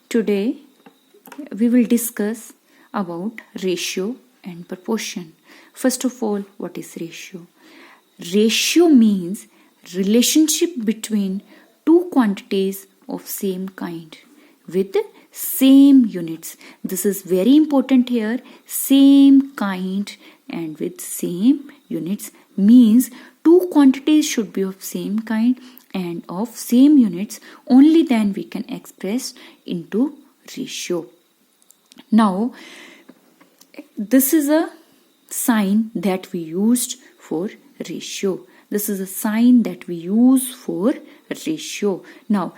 Today we will discuss about ratio and proportion. First of all, what is ratio? Ratio means relationship between two quantities of same kind with same units. This is very important here. Same kind and with same units means two quantities should be of same kind and of same units. Only then we can express into ratio. Now, this is a sign that we used for ratio. This is a sign that we use for ratio. Now,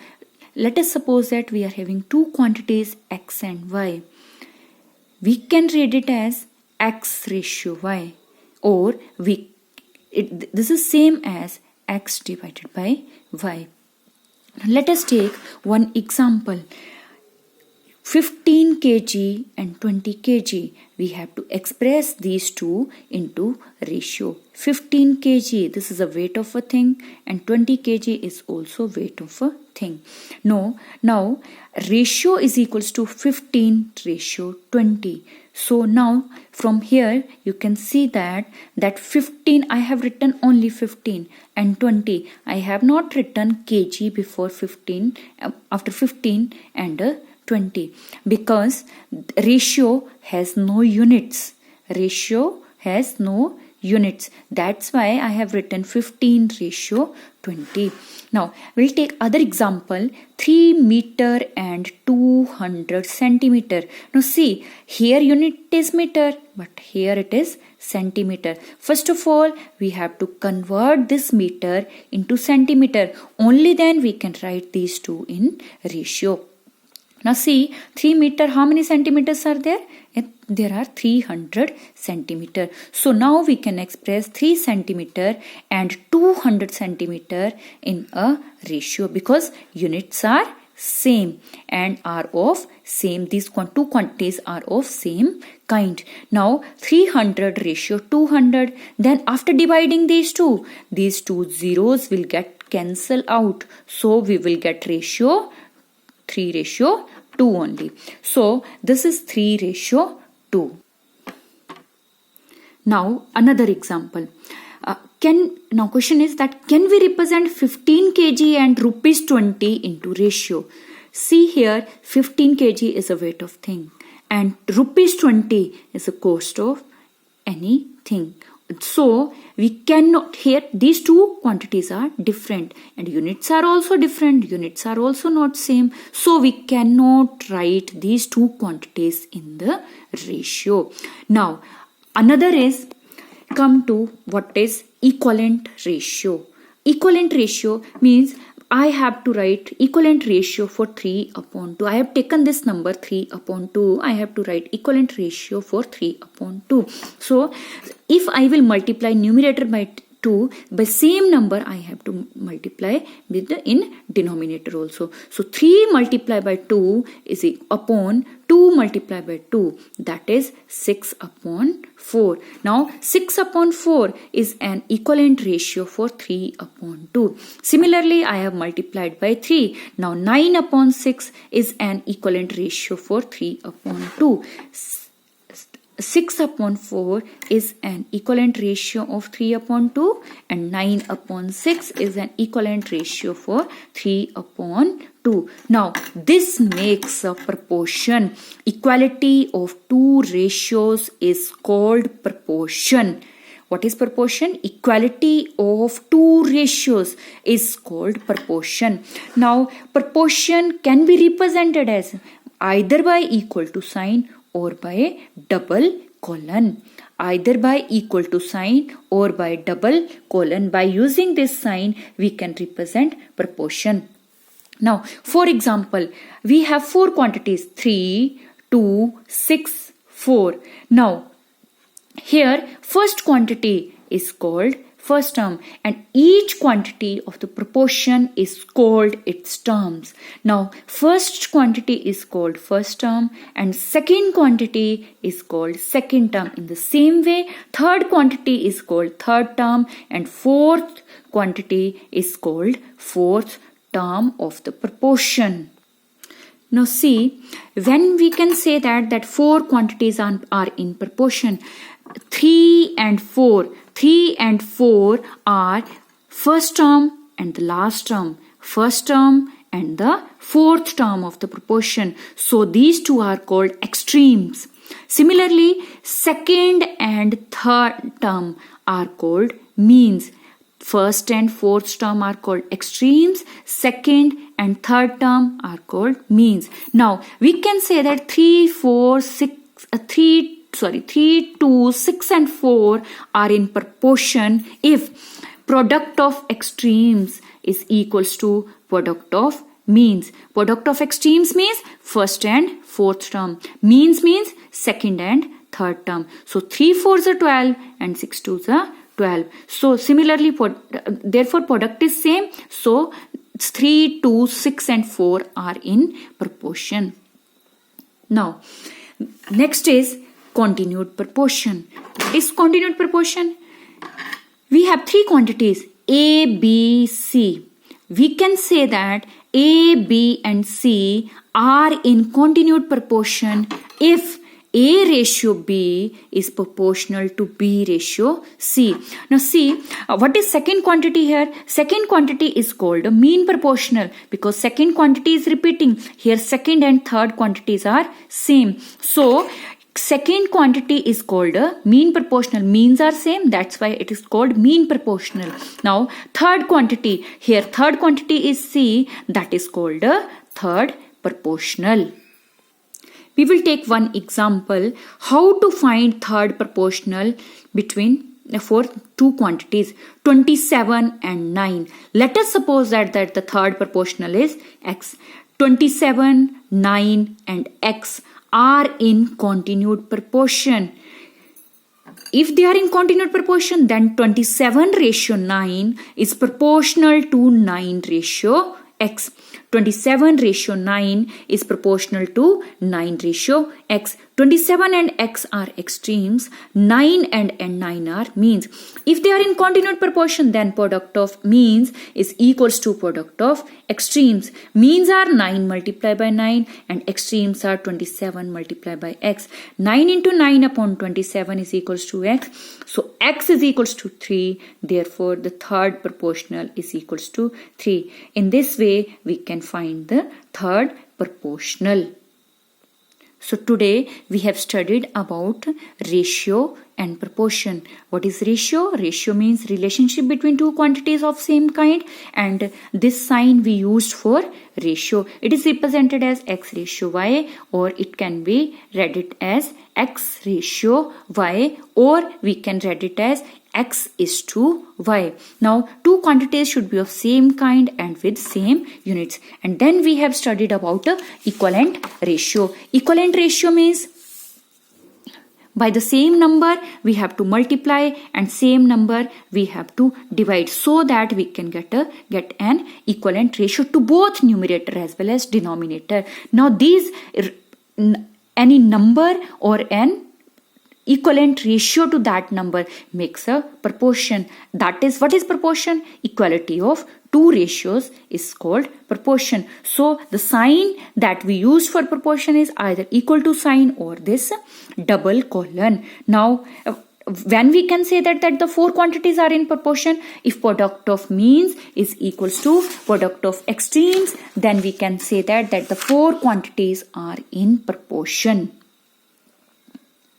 let us suppose that we are having two quantities x and y. We can read it as x ratio y, or this is same as x divided by y. Let us take one example. 15 kg and 20 kg. We have to express these two into ratio. 15 kg, this is the weight of a thing, and 20 kg is also weight of a thing. Now ratio is equals to 15 ratio 20. So now from here you can see that 15 I have written only 15 and 20. I have not written kg before 15, after 15 and 20, because ratio has no units. Ratio has no units. That's why I have written 15 ratio 20. Now we'll take other example, 3 meter and 200 centimeter. Now see, here unit is meter, but here it is centimeter. First of all, we have to convert this meter into centimeter. Only then we can write these two in ratio. Now see, 3 meter, how many centimeters are there? There are 300 centimeter. So now we can express 3 centimeter and 200 centimeter in a ratio, because units are same and are of same. These two quantities are of same kind. Now 300 ratio 200. Then after dividing these two zeros will get cancelled out. So we will get ratio 3 ratio 2 only. So this is 3 ratio 2. Now another example. Now question is that can we represent 15 kg and rupees 20 into ratio? See here, 15 kg is a weight of thing and rupees 20 is the cost of anything. So we cannot, here these two quantities are different and units are also different, units are also not same. So we cannot write these two quantities in the ratio. Now another is, come to what is equivalent ratio. Equivalent ratio means I have to write equivalent ratio for 3 upon 2. I have taken this number 3 upon 2. I have to write equivalent ratio for 3 upon 2. So if I will multiply numerator by 2, by same number I have to multiply with the in denominator also. So 3 multiplied by 2 is upon 2 multiplied by 2, that is 6 upon 4. Now 6 upon 4 is an equivalent ratio for 3 upon 2. Similarly, I have multiplied by 3. Now 9 upon 6 is an equivalent ratio for 3 upon 2. 6 upon 4 is an equivalent ratio of 3 upon 2, and 9 upon 6 is an equivalent ratio for 3 upon 2. Now this makes a proportion. Equality of two ratios is called proportion. What is proportion? Equality of two ratios is called proportion. Now proportion can be represented as either by equal to sign or by double colon. Either by equal to sign or by double colon. By using this sign, we can represent proportion. Now, for example, we have 4 quantities, 3, 2, 6, 4. Now, here first quantity is called first term and each quantity of the proportion is called its terms. Now first quantity is called first term and second quantity is called second term. In the same way, third quantity is called third term and fourth quantity is called fourth term of the proportion. Now see, when we can say that four quantities are in proportion, 3 and 4 are first term and the last term, first term and the fourth term of the proportion. So these two are called extremes. Similarly, second and third term are called means. First and fourth term are called extremes. Second and third term are called means. Now we can say that 3, 2, 6 and 4 are in proportion if product of extremes is equals to product of means. Product of extremes means first and fourth term. Means second and third term. So 3 4s are 12 and 6 2s are 12. So similarly, therefore product is same. So 3, 2, 6 and 4 are in proportion. Now next is continued proportion. What is continued proportion? We have three quantities A, B, C. We can say that A, B and C are in continued proportion if A ratio B is proportional to B ratio C. Now see, what is second quantity here? Second quantity is called a mean proportional because second quantity is repeating. Here second and third quantities are same. So second quantity is called a mean proportional. Means are same, that's why it is called mean proportional. Now third quantity, here third quantity is C, that is called a third proportional. We will take one example how to find third proportional between for two quantities 27 and 9. Let us suppose that the third proportional is x. 27, 9 and x are in continued proportion. If they are in continued proportion, then 27 ratio 9 is proportional to 9 ratio x. 27 ratio 9 is proportional to 9 ratio x. 27 and x are extremes, 9 and 9 are means. If they are in continued proportion, then product of means is equals to product of extremes. Means are 9 multiplied by 9 and extremes are 27 multiplied by x. 9 into 9 upon 27 is equals to x. So x is equals to 3. Therefore, the third proportional is equals to 3. In this way, we can find the third proportional. So today we have studied about ratio and proportion. What is ratio? Ratio means relationship between two quantities of same kind, and this sign we used for ratio. It is represented as x ratio y, or it can be read it as x ratio y, or we can read it as x is to y. Now two quantities should be of same kind and with same units. And then we have studied about equivalent ratio. Equivalent ratio means by the same number we have to multiply and same number we have to divide, so that we can get an equivalent ratio to both numerator as well as denominator. Now these any number or an equivalent ratio to that number makes a proportion. That is, what is proportion? Equality of two ratios is called proportion. So the sign that we use for proportion is either equal to sign or this double colon. Now when we can say that the four quantities are in proportion, if product of means is equals to product of extremes, then we can say that the four quantities are in proportion.